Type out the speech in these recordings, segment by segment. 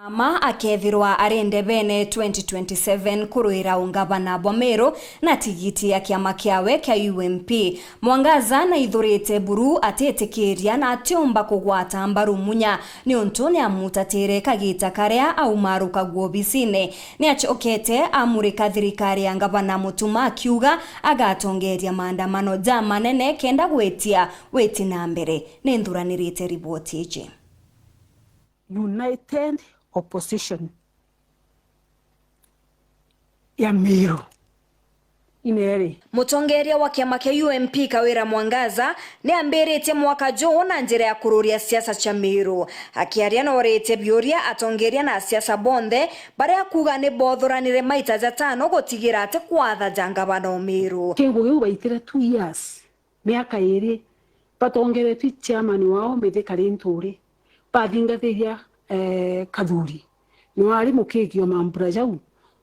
Ama akethirwa arende bene 2027 kuruira ungavana bwa Meru na tigiti ya kiama kiawe kia UMP. Mwangaza na ithurite buru atetikiria na atiumba kugwata mbaru munya ni untu ni amutatire kagita karia au maruka guobisine ni achokete amurika thirikari ya ngavana Mutuma akiuga agatongeria maandamano ja manene kenda gwetia weti na mbere ni ndhuranirite riboti iji. United Opposition ya Meru ineri mutongeria wa kiama kia UMP Kawira Mwangaza ni ambirite mwaka jo na njira ya kururia siasa cha Meru akiaria na orete bioria atongeria na siasa bonde baria kuga ni bothuranire maita jatano gotigira ate kwatha jangavana Meru kingu giu baitire 2 years miaka iri batongere tu chairman wao methekari nturi bathingathiria kathuri nwari mukigio mambura jau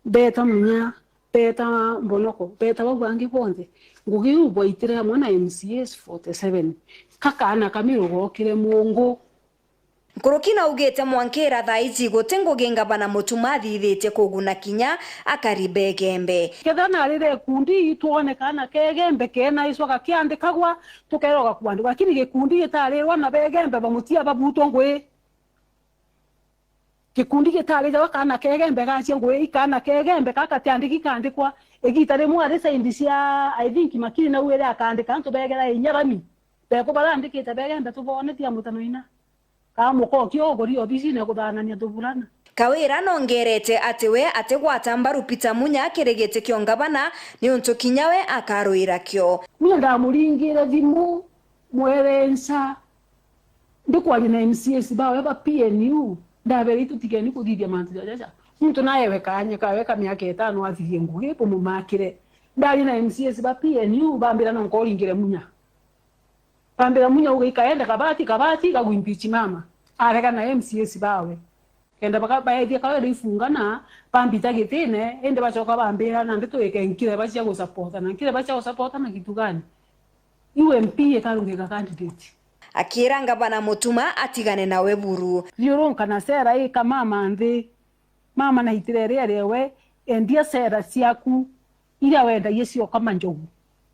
beta munya beta mbonoko beta babangi bonde ngugi uboitire hamwe na MCS 47 kakana Kamiru gokire mungu Nkurukina ugete mwankera thaici gutengo ngavana Mutuma thithite kuguna kinya akaribe gembe kethana arire kundi tuone kana kegembe kena icoka kiandikagwa tukeroga kwandikwa lakini gikundi gitarirwa na begembe bamutia babutwo ngwe kikundi gitari jawa kana kegembe gacie ngwe ikana kegembe kaka tiandiki kandikwa egita rimwe ari saindi cia I think makiri na uwere akandika nto begera inyarami beko barandikite begembe tubone tia mutanoina kamuko kiogori obisi ne kuthanania tuvurana. Kawira nongerete atiwe ategwata mbaru Peter Munya akiregete kio ngavana ni untu kinyawe akaruira kio munya ndamuringire thimu mwerensa ndikwari na MCS bawe ba PNU ndabere tutigeni kuthithia mantu jaja muntu naye wekanye kaweka miaka 5 athithie ngugi pumumakire ndari na MCS ba PNU bambira no nkoringire munya bambira munya ugikaenda kabati kagwimpichi mama arega na MCS bawe kenda baka baethia kawe rifungana pambita gitine ende bachoka bambira na ndeto ekenkire bacia go support na nkire bacia go support na kitu gani UMP ekarungeka candidate akira ngavana Mutuma atigane nawe buru yuronka na sera hii kama mama na itirere rewe endia sera ciaku ira wenda yecio kama njogu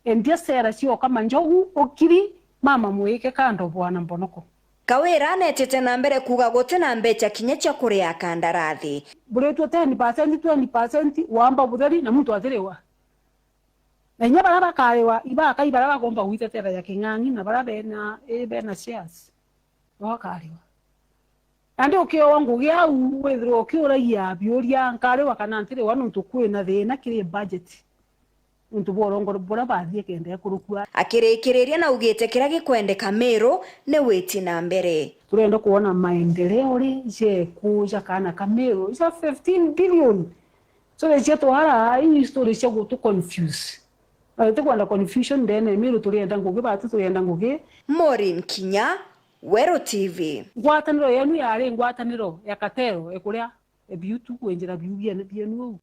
endia sera cio kama njogu okiri mama muike kando bwana mbonoko Kawira netete na mbere kuga gote na mbecha kinya cha kuria kandarathi buretu 10% wamba butheri na mtu athirewa na nya bara bakarewa ibaka ibara bagomba gwitetera ya kingangi na bara bena bena shares bakarewa andi ukio wangu gia wethro ukio ya bioria nkarewa kana ntirewa nuntu kwina thina kiri budget nuntu borongo bora bathie kende kurukua akirekereria na ugete kira gikwendeka Meru ne weti na mbere turenda kuona maendeleo ri je kuja kana Kameru is 15 billion so le jeto hara hii story cia gutu confuse tukwenda confusion then Meru turenda ngugi batu turenda ngugi Maureen Kinya Wero TV ngwataniro yenu yari ngwataniro ya Katero ekuria ebiutu kwenjera biubia ne bienu